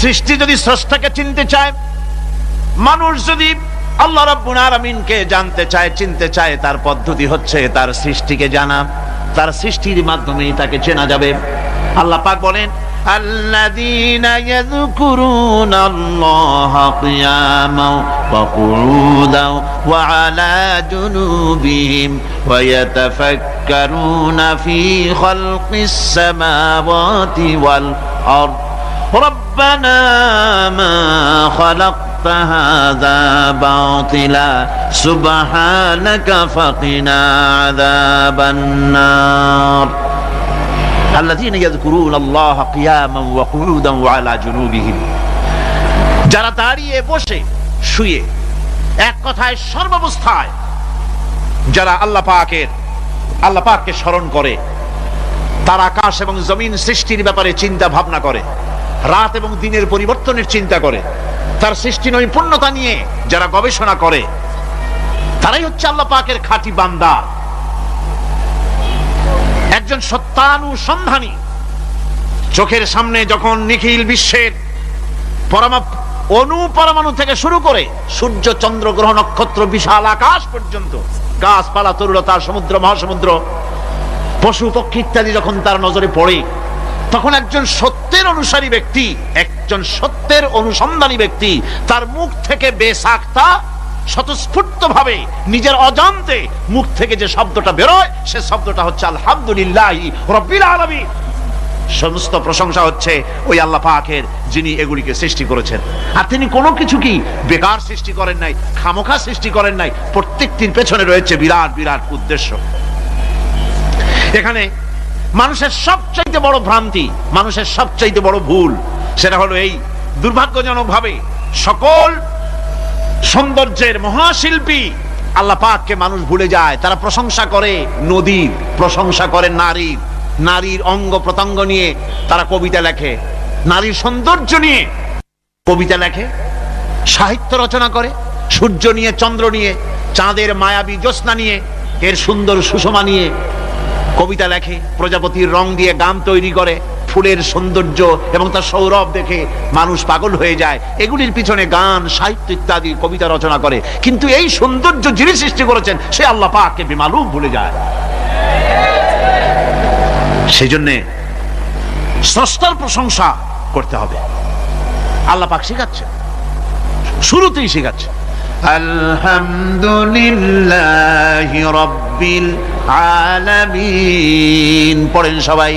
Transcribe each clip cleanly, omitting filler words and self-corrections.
সৃষ্টি যদি স্রষ্টাকে চিনতে চায়, মানুষ যদি আল্লাহ রাব্বুল আলামিনকে জানতে চায়, চিনতে চায়, তার পদ্ধতি হচ্ছে তার সৃষ্টিকে জানা। তার সৃষ্টির মাধ্যমেই তাকে চেনা যাবে। আল্লাহ পাক বলেন, আল্লাযীনা ইয়াযকুরুনাল্লাহা কিয়ামান ওয়া কুউদান ওয়া আলা জুনুবিহিম ওয়া ইয়াতাফাক্কারুনা ফী খালকিস সামাওয়াতি ওয়াল আরদ রব্বানা মা খালাকতা হাযা বাতিলা সুবহানাকা ফাকিনা আযাবান নার। আল্লাযীনা ইয়াযকুরুনাল্লাহা কিয়ামান ওয়া কুউদান ওয়া আলা জুনুবিহিম, যারা দাঁড়িয়ে, বসে, শুয়ে, এক কথায় সর্বাবস্থায় যারা আল্লাহ পাককে স্মরণ করে, তারা আকাশ এবং জমিন সৃষ্টির ব্যাপারে চিন্তা ভাবনা করে, রাত এবং দিনের পরিবর্তনের চিন্তা করে, তার সৃষ্টি নৈপুণ্যতা নিয়ে যারা গবেষণা করে, তারাই হচ্ছে আল্লাহ পাকের খাঁটি বান্দা। একজন সত্যানুসন্ধানী, চোখের সামনে যখন নিখিল বিশ্বের পরমাণু থেকে শুরু করে সূর্য, চন্দ্র, গ্রহ, নক্ষত্র, বিশাল আকাশ পর্যন্ত, গাছপালা, তরুলতা, সমুদ্র, মহাসমুদ্র, পশু পক্ষী ইত্যাদি যখন তার নজরে পড়ে, তখন একজন সত্যের অনুসারী ব্যক্তি, একজন সত্যের অনুসন্ধানী ব্যক্তি, তার মুখ থেকে বেসাক্তা স্বতঃস্ফূর্ত ভাবে নিজের অজান্তে মুখ থেকে যে শব্দটা বেরোয়, সে শব্দটা হচ্ছে আলহামদুলিল্লাহি রাব্বিল আলামিন। সমস্ত প্রশংসা হচ্ছে ওই আল্লাহ পাকের, যিনি এগুলিকে সৃষ্টি করেছেন। আর তিনি কোনো কিছু কি বেকার সৃষ্টি করেন নাই, খামোখা সৃষ্টি করেন নাই। প্রত্যেকটির পেছনে রয়েছে বিরাট বিরাট উদ্দেশ্য। এখানে মানুষের সবচাইতে বড় ভ্রান্তি, মানুষের সবচাইতে বড় ভুল, সেটা হলো এই, দুর্ভাগ্যজনক ভাবে সকল সৌন্দর্যের মহাশিল্পী আল্লাহ পাককে মানুষ ভুলে যায়। তারা প্রশংসা করে নদীর, প্রশংসা করে নারীর, নারীর অঙ্গ প্রত্যঙ্গ নিয়ে তারা কবিতা লেখে, নারীর সৌন্দর্য নিয়ে কবিতা লেখে, সাহিত্য রচনা করে, সূর্য নিয়ে, চন্দ্র নিয়ে, চাঁদের মায়াবী জ্যোৎস্না নিয়ে, এর সুন্দর সুষমা নিয়ে কবিতা লেখে, প্রজাপতির রং দিয়ে গান তৈরি করে, ফুলের সৌন্দর্য এবং তার সৌরভ দেখে মানুষ পাগল হয়ে যায়। এগুলির পিছনে গান, সাহিত্য ইত্যাদি কবিতা রচনা করে, কিন্তু এই সৌন্দর্য যিনি সৃষ্টি করেছেন সে আল্লাহ পাককে বেমালুম ভুলে যায়। সেই জন্যে স্রষ্টার প্রশংসা করতে হবে। আল্লাহ পাক শেখাচ্ছেন, শুরুতেই শেখাচ্ছে, আলহামদুলিল্লাহি রাব্বিল আলামিন। পড়েন সবাই,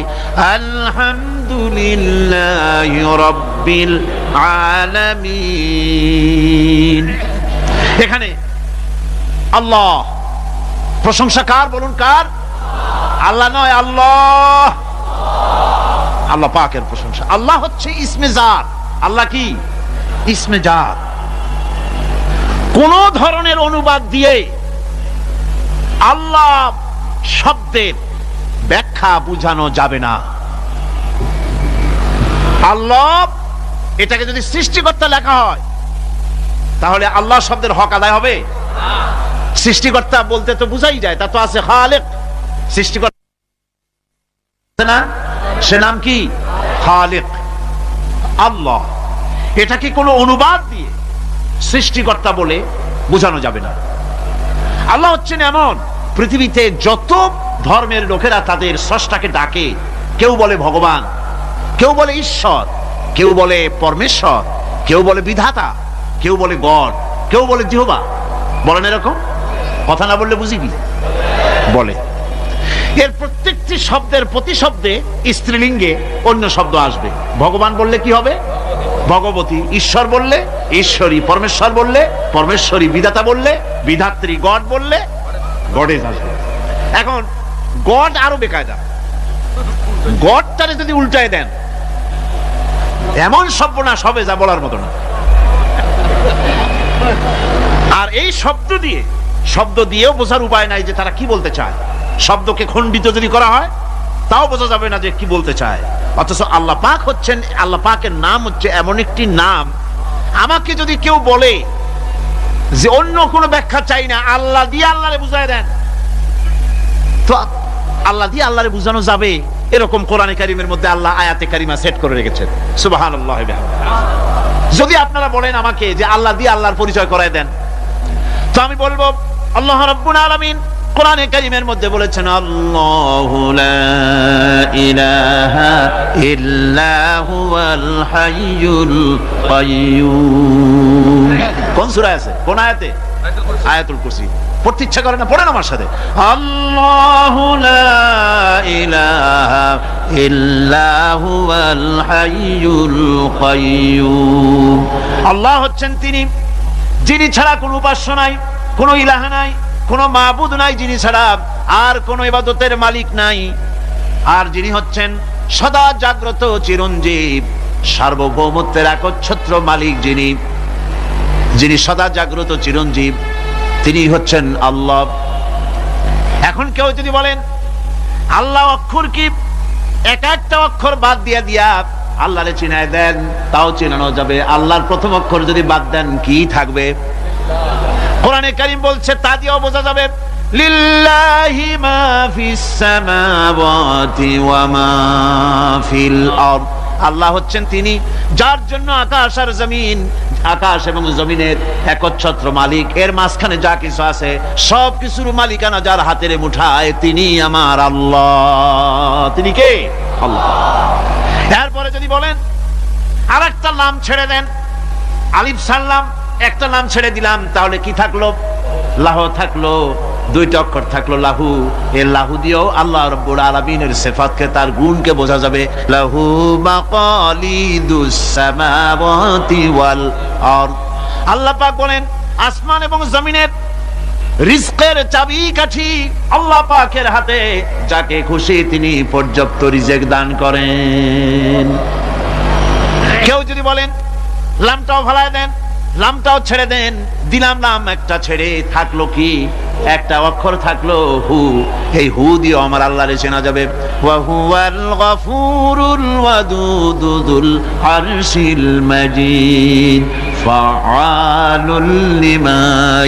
আলহামদুলিল্লাহি রাব্বিল আলামিন। এখানে আল্লাহ, প্রশংসা কার বলুন, কার? আল্লাহ নয়, আল্লাহ, আল্লাহ পাকের প্রশংসা। আল্লাহ হচ্ছে ইসমে জাত। আল্লাহ কি? ইসমে জাত। কোন ধরনের অনুবাদ দিয়ে আল্লাহ শব্দের ব্যাখ্যা বুঝানো যাবে না। আল্লাহ এটাকে যদি সৃষ্টিকর্তা লেখা হয়, তাহলে আল্লাহ শব্দের হক আদায় হবে? সৃষ্টিকর্তা বলতে তো বুঝাই যায়, তা তো আছে খালেক, সৃষ্টিকর্তা না, সে নাম কি? খালেক। আল্লাহ এটাকে কোনো অনুবাদ দিয়ে সৃষ্টিকর্তা বলে বোঝানো যাবে না। আল্লাহ হচ্ছেন এমন, পৃথিবীতে যত ধর্মের লোকেরা তাদের স্রষ্টাকে ডাকে, কেউ বলে ভগবান, কেউ বলে ঈশ্বর, কেউ বলে পরমেশ্বর, কেউ বলে বিধাতা, কেউ বলে গড, কেউ বলে জিহোবা। বলেন এরকম? কথা না বললে বুঝি কি বলে? এর প্রত্যেকটি শব্দের প্রতিশব্দে স্ত্রীলিঙ্গে অন্য শব্দ আসবে। ভগবান বললে কি হবে? ভগবতী। ঈশ্বর বললে ঈশ্বরী। পরমেশ্বর বললে পরমেশ্বরী। বিধাতা বললে বিধাত্রী। গড বললে গডেস আসবে। এখন গড আরো বেকায়দা। গডটারে যদি উল্টায় দেন, এমন সর্বনাশ হবে যা বলার মতো না। আর এই শব্দ দিয়েও বোঝার উপায় নাই যে তারা কি বলতে চায়। শব্দকে খণ্ডিত যদি করা হয় তাও বোঝা যাবে না যে কি বলতে চায়। অথচ আল্লাহ পাক হচ্ছেন, আল্লাহ পাকের নাম হচ্ছে এমন একটি নাম, আমাকে যদি কেউ বলে যে অন্য কোনো ব্যাখ্যা চাই না, আল্লাহ দিয়ে আল্লাহরে বুঝায় দেন, তো আল্লাহ দিয়ে আল্লাহরে বুঝানো যাবে? এরকম কোরআনে কারিমের মধ্যে আল্লাহ আয়াতে কারিমা সেট করে রেখেছেন। সুবহানাল্লাহ। যদি আপনারা বলেন আমাকে যে আল্লাহ দিয়ে আল্লাহর পরিচয় করায় দেন, তো আমি বলবো আল্লাহ রাব্বুল আলামিন কোরআনে কারিমের মধ্যে বলেছেন আল্লাহু লা ইলাহা ইল্লা হুয়াল হাইয়ুল কাইয়্যুম। কোন সূরা আছে, কোন আয়াতে? আয়াতুল কুরসি। পড়তে ইচ্ছা করে না? পড়েন আমার সাথে, আল্লাহু লা ইলাহা ইল্লা হুয়াল হাইয়ুল কাইয়্যুম। আল্লাহ হচ্ছেন তিনি যিনি ছাড়া কোনো উপাস্য নাই, কোনো ইলাহ নাই, কোনো মাবুদ নাই যিনি ছাড়া, আর কোনো ইবাদতের মালিক নাই, আর যিনি হচ্ছেন সদা জাগ্রত চিরঞ্জীব, সার্বভৌমত্বের একচ্ছত্র মালিক, যিনি সদা জাগ্রত চিরঞ্জীব, তিনি হচ্ছেন আল্লাহ। এখন কেউ যদি বলেন আল্লাহ অক্ষর কি, এক একটা অক্ষর বাদ দিয়া আল্লাহরে চিনায় দেন, তাও চিনানো যাবে। আল্লাহর প্রথম অক্ষর যদি বাদ দেন কি থাকবে? কোরআনে কারীম বলছে তা দিয়েও বোঝা যাবে লিল্লাহি মা ফিস সামাওয়াতি ওয়া মা ফিল আরদ। আল্লাহ হচ্ছেন তিনি যার জন্য আকাশ আর জমিন, আকাশ এবং জমিনের একচ্ছত্র মালিক, এর মাঝখানে যা কিছু আছে সব কিছুর মালিকানা যার হাতের মুঠায়, তিনি আমার আল্লাহ। তিনি কে? আল্লাহ। এরপরে যদি বলেন আরেকটা নাম ছেড়ে দেন, আলিফ সাল্লাম একটা নাম ছেড়ে দিলাম, তাহলে কি থাকলো? লাহ থাকলো, দুইটা অক্ষর থাকলো লাহু। এই লাহু দিয়েও আল্লাহ রাব্বুল আলামিনের সিফাতকে, তার গুণকে বোঝা যাবে। লাহু মাকালিদুস সামাওয়াতি ওয়াল আরদ। আল্লাহ পাক বলেন আসমান এবং জমিনের রিজকের চাবিকাঠি আল্লাহ পাকের হাতে, যাকে খুশি তিনি পর্যাপ্ত রিজেক দান করেন। কেউ যদি বলেন লামটাও ফালায় দেন, লামটাও ছেড়ে দেন, দিলাম নাম একটা ছেড়ে, থাকলো কি? একটা অক্ষর থাকলো হু। এই হু দিয়ে আমার আল্লাহরে চেনা যাবে। ওয়া হুয়াল গফুরুল ওয়াদুদুল আরশিল মাজিদ ফাআলুল লিমা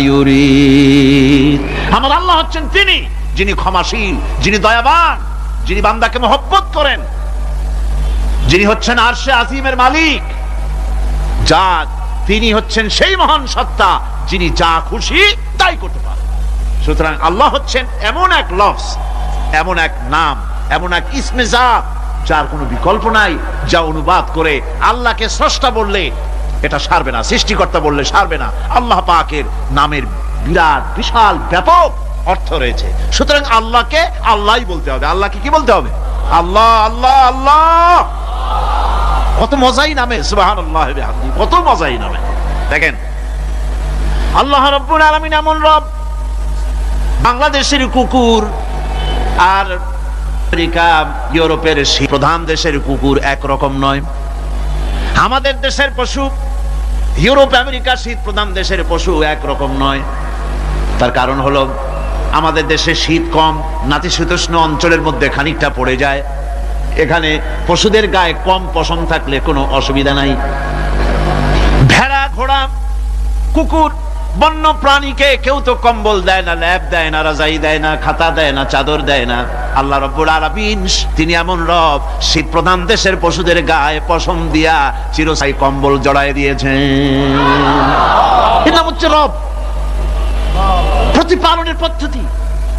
ইউরিদ। আমার আল্লাহ হচ্ছেন তিনি যিনি ক্ষমাশীল, যিনি দয়াবান, যিনি বান্দাকে মহব্বত করেন, যিনি হচ্ছেন আরশে আজিমের মালিক, তিনি হচ্ছেন সেই মহান সত্তা যিনি যা খুশি তাই করতে পারেন। সুতরাং আল্লাহ হচ্ছেন এমন এক লফজ, এমন এক নাম, এমন এক ইসমে জাত যার কোনো বিকল্প নাই, যা অনুবাদ করে আল্লাহকে স্রষ্টা বললে এটা সারবে না, সৃষ্টিকর্তা বললে সারবে না। আল্লাহ পাকের নামের বিরাট বিশাল ব্যাপক অর্থ রয়েছে। সুতরাং আল্লাহকে আল্লাহই বলতে হবে। আল্লাহকে কি বলতে হবে? আল্লাহ আল্লাহ আল্লাহ। কত মজাই নামে, সুবহানাল্লাহ বিহামদি, কত মজাই নামে। দেখেন আল্লাহ রাব্বুল আলামিন এমন রব, বাংলাদেশের কুকুর আর আমেরিকা ইউরোপের প্রধান দেশের কুকুর একরকম নয়। আমাদের দেশের পশু ইউরোপ আমেরিকা শীত প্রধান দেশের পশু একরকম নয়। তার কারণ হলো আমাদের দেশে শীত কম, নাতিশীতোষ্ণ অঞ্চলের মধ্যে খানিকটা পড়ে যায়। এখানে পশুদের গায়ে কম পশম থাকলে কোনো অসুবিধা নাই। ভেড়া, ঘোড়া, কুকুর, বন্য প্রাণীকে কেউ তো কম্বল দেয় না, ল্যাপ দেয় না, রাজাই দেয় না, খাতা দেয় না, চাদর দেয় না। আল্লাহ রাব্বুল আলামিন তিনি এমন রব, শীত প্রধান দেশের পশুদের গায়ে পশম দিয়া চিরস্থায়ী কম্বল জড়ায় দিয়েছেন। এর নাম হচ্ছে রব। প্রতিপালনের পদ্ধতি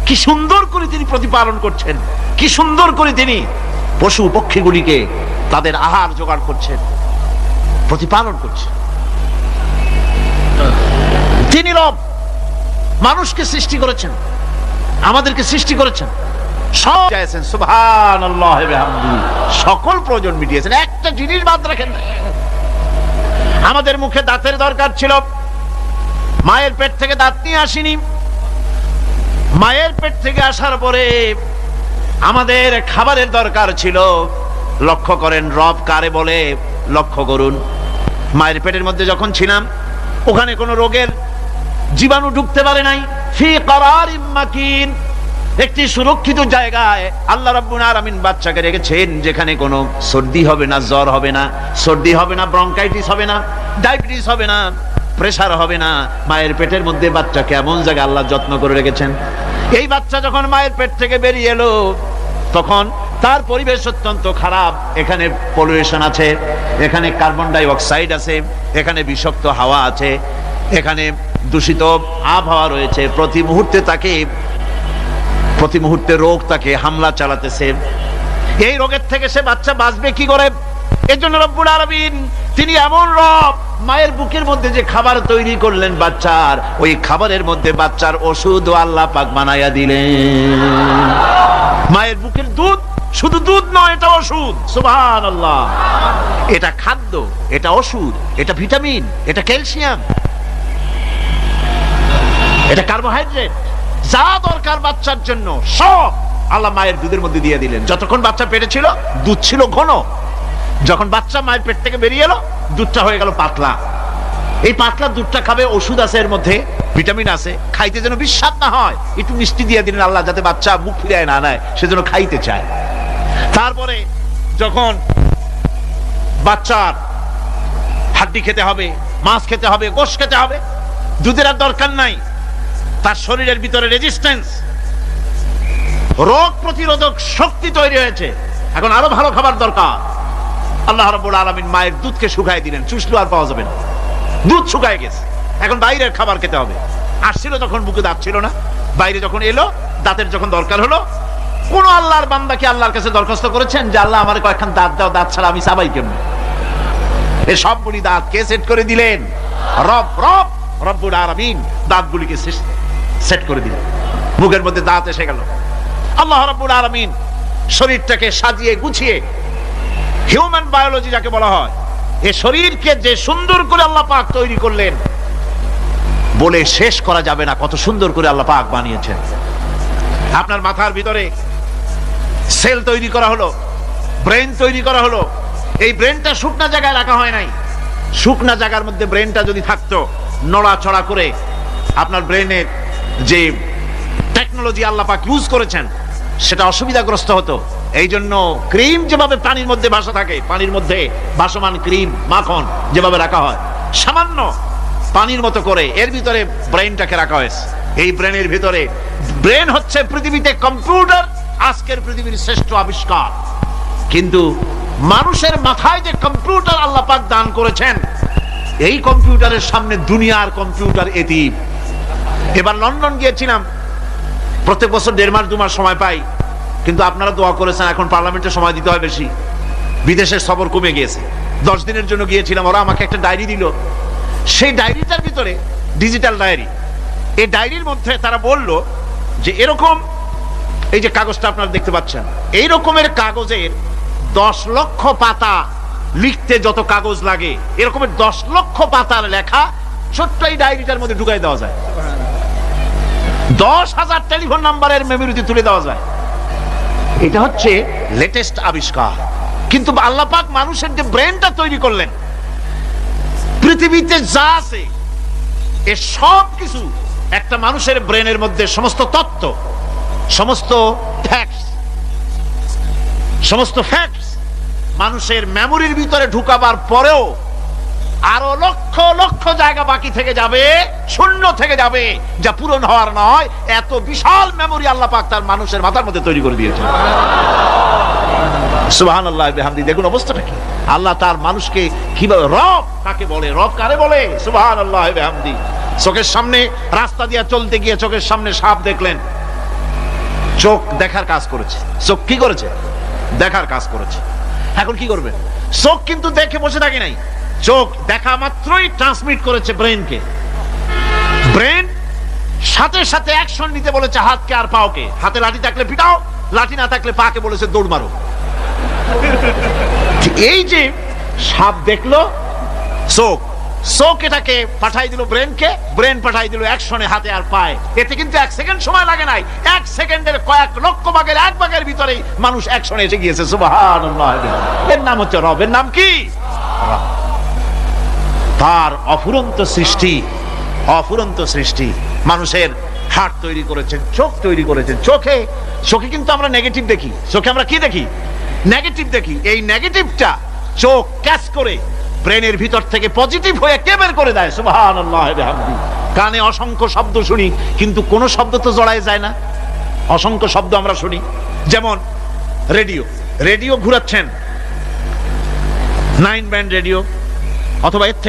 কি সুন্দর করে তিনি প্রতিপালন করছেন, কি সুন্দর করে তিনি পশু পক্ষীগুলিকে তাদের আহার জোগাড় করছেন, প্রতিপালন করছেন। তিনি রব, মানুষকে সৃষ্টি করেছেন, আমাদেরকে সৃষ্টি করেছেন, সব চাইছেন। সুবহানাল্লাহ বিহামদিহি, সকল প্রয়োজন মিটিয়েছেন, একটা জিনিস বাদ রাখেন না। আমাদের মুখে দাঁতের দরকার ছিল, মায়ের পেট থেকে দাঁত নিয়ে আসিনি। মায়ের পেট থেকে আসার পরে আমাদের খাবারের দরকার ছিল। লক্ষ্য করেন রব কারে বলে, লক্ষ্য করুন। মায়ের পেটের মধ্যে যখন ছিলাম ওখানে কোনো রোগের জীবাণু ঢুকতে পারে নাই। ফি করারিম মাকিন, একটি সুরক্ষিত জায়গায় আল্লাহ রাব্বুল আলামিন বাচ্চাকে রেখেছেন, যেখানে কোনো সর্দি হবে না, জ্বর হবে না, সর্দি হবে না, ব্রঙ্কাইটিস হবে না, ডায়াবেটিস হবে না, প্রেসার হবে না। মায়ের পেটের মধ্যে বাচ্চাকে এমন জায়গায় আল্লাহ যত্ন করে রেখেছেন। এই বাচ্চা যখন মায়ের পেট থেকে বেরিয়ে এলো, তখন তার পরিবেশ অত্যন্ত খারাপ, এখানে পলিউশন আছে, এখানে কার্বন ডাই অক্সাইড আছে, এখানে বিষাক্ত হাওয়া আছে, এখানে দূষিত আবহাওয়া রয়েছে। প্রতি মুহূর্তে রোগ তাকে হামলা চালাতেছে। এই রোগের থেকে সে বাচ্চা বাঁচবে কি করে? এর জন্য রব্বুল আলামিন তিনি এমন রব, মায়ের বুকের মধ্যে যে খাবার তৈরি করলেন বাচ্চার, ওই খাবারের মধ্যে বাচ্চার ওষুধ আল্লাহ পাক বানায়া দিলেন। মায়ের বুকের দুধ শুধু দুধ নয়, এটা ওষুধ। সুবহানাল্লাহ। এটা খাদ্য, এটা ওষুধ, এটা ভিটামিন, এটা ক্যালসিয়াম, এটা কার্বোহাইড্রেট, যা দরকার বাচ্চার জন্য সব আল্লাহ মায়ের দুধের মধ্যে দিয়ে দিলেন। যতক্ষণ বাচ্চা পেটে ছিল দুধ ছিল ঘন, যখন বাচ্চা মায়ের পেট থেকে বেরিয়ে এলো দুধটা হয়ে গেল পাতলা। এই পাতলা দুধটা খাবে, ওষুধ আছে এর মধ্যে, ভিটামিন আছে, খাইতে যেন বিস্বাদ না হয় একটু মিষ্টি দিয়ে দিলেন আল্লাহ, যাতে বাচ্চা মুখ ফিরায় না নেয়, সেজন্য খাইতে চায়। তারপরে যখন বাচ্চার হাড্ডি খেতে হবে, মাছ খেতে হবে, গোশত খেতে হবে, দুধের আর দরকার নাই, তার শরীরের ভিতরে রেজিস্ট্যান্স, রোগ প্রতিরোধক শক্তি তৈরি হয়েছে, এখন আরো ভালো খাবার দরকার। আল্লাহ রাব্বুল আলামিন মায়ের দুধকে শুকায় দিলেন, চুষলো আর পাওয়া যাবে না, দুধ শুকায় গেছে, এখন বাইরের খাবার খেতে হবে। আসছিল তখন বুকে দাঁত ছিল না, বাইরে যখন এলো দাঁতের যখন দরকার হলো, কোন আল্লাহর বান্দা কি আল্লাহর কাছে দরখাস্ত করেছেন যে আল্লাহ আমার কয়েকখান দাঁত দাও, দাঁত ছাড়া আমি চাবাই কেমন? এই সবগুলি দাঁত কে সেট করে দিলেন? রব্বুল আলামিন দাঁতগুলিকে সেট করে দিলেন, মুখের মধ্যে দাঁত এসে গেল। আল্লাহ রাব্বুল আলামিন শরীরটাকে সাজিয়ে গুছিয়ে, হিউম্যান বায়োলজি যাকে বলা হয়, এই শরীরকে যে সুন্দর করে আল্লাহ পাক তৈরি করলেন বলে শেষ করা যাবে না, কত সুন্দর করে আল্লাহ পাক বানিয়েছেন। আপনার মাথার ভিতরে সেল তৈরি করা হলো, ব্রেন তৈরি করা হলো। এই ব্রেনটা শুকনা জায়গায় রাখা হয় নাই, শুকনা জায়গার মধ্যে ব্রেনটা যদি থাকতো, নড়াচড়া করে আপনার ব্রেনের যে টেকনোলজি আল্লাহ পাক ইউজ করেছেন সেটা অসুবিধাগ্রস্ত হতো। এই জন্য ক্রিম যেভাবে পানির মধ্যে ভাসা থাকে, পানির মধ্যে ভাসমান ক্রিম মাখন যেভাবে রাখা হয়, সামান্য পানির মতো করে এর ভিতরে ব্রেনটাকে রাখা হয়েছে। এই ব্রেনের ভিতরে, ব্রেন হচ্ছে পৃথিবীতে কম্পিউটার, আজকের পৃথিবীর শ্রেষ্ঠ আবিষ্কার। কিন্তু মানুষের মাথায় যে কম্পিউটার আল্লাহ পাক দান করেছেন, এই কম্পিউটারের সামনে দুনিয়ার কম্পিউটার এতিম। এবার লন্ডন গিয়েছিলাম, প্রত্যেক বছর 1.5 মাস 2 মাস সময় পাই, কিন্তু আপনারা দোয়া করেছেন এখন পার্লামেন্টে সময় দিতে হয় বেশি, বিদেশের সফর কমে গিয়েছে। 10 দিনের জন্য গিয়েছিলাম, ওরা আমাকে একটা ডায়েরি দিল, সেই ডায়েরিটার ভিতরে ডিজিটাল ডায়েরি, এই ডায়েরির মধ্যে তারা বলল যে এরকম, এই যে কাগজটা আপনারা দেখতে পাচ্ছেন, এই রকমের কাগজের 10 লক্ষ পাতা লিখতে যত কাগজ লাগে, এরকমের 10 লক্ষ পাতার লেখা ছোট্ট এই ডায়েরিটার মধ্যে ঢুকাই দেওয়া যায়, 10,000 টেলিফোন নাম্বারের মেমোরিতে তুলে দেওয়া যায়। এটা হচ্ছে লেটেস্ট আবিষ্কার। কিন্তু আল্লাহ পাক মানুষের যে ব্রেনটা তৈরি করলেন, পৃথিবীতে যা আছে এ সব কিছু একটা মানুষের ব্রেনের মধ্যে, সমস্ত তথ্য, সমস্ত ফ্যাক্টস মানুষের মেমোরির ভিতরে ঢুকাবার পরেও আরো লক্ষ লক্ষ জায়গা বাকি থেকে যাবে, শূন্য থেকে যাবে, যা পূরণ হওয়ার নয়। এত বিশাল মেমোরি আল্লাহ পাক তার মানুষের মাথার মধ্যে তৈরি করে দিয়েছেন। সুবহানাল্লাহ বিহামদি। দেখুন অবস্থাটা কি, আল্লাহ তার মানুষকে কিভাবে, রব কাকে বলে, রব কারে বলে, সুবহানাল্লাহ বিহামদি। চোখের সামনে রাস্তা দিয়ে চলতে গিয়ে চোখের সামনে সাপ দেখলেন, চোখ দেখার কাজ করেছে, চোখ কি করেছে? দেখার কাজ করেছে। এখন কি করবে? চোখ কিন্তু দেখে বসে থাকে নাই, চোখ দেখা মাত্রই ট্রান্সমিট করেছে ব্রেনকে। ব্রেন সাথে সাথে অ্যাকশন নিতে বলেছে হাতকে আর পাওকে। হাতে লাঠি থাকলে পিটাও, লাঠি না থাকলে পাকে বলেছে দৌড় মারো। এই যে সাপ দেখলো, চোখ এটাকে পাঠাই দিল ব্রেনকে, ব্রেন পাঠাই দিল অ্যাকশনে হাতে আর পায়ে। এতে কিন্তু 1 সেকেন্ড সময় লাগে নাই, 1 সেকেন্ডের কয়েক লক্ষ ভাগের 1 ভাগের ভিতরেই মানুষ অ্যাকশনে এসে গিয়েছে। সুবহানাল্লাহ। এর নাম হচ্ছে রব। এর নাম কি? তার অফুরন্ত সৃষ্টি। মানুষের হার্ট তৈরি করেছেন, চোখ তৈরি করেছেন। চোখে কিন্তু আমরা নেগেটিভ দেখি, চোখে আমরা কি দেখি? নেগেটিভ দেখি। এই নেগেটিভটা চোখ ক্যাচ করে ব্রেনের ভিতর থেকে পজিটিভ হয়ে কে বের করে দেয়? সুবহানাল্লাহ বিহামদি। কানে অসংখ্য শব্দ শুনি, কিন্তু কোন শব্দ তো জড়ায় যায় না। অসংখ্য শব্দ আমরা শুনি, যেমন রেডিও, রেডিও ঘুরাচ্ছেন, 9 ব্যান্ড রেডিও অথবা এর থেকে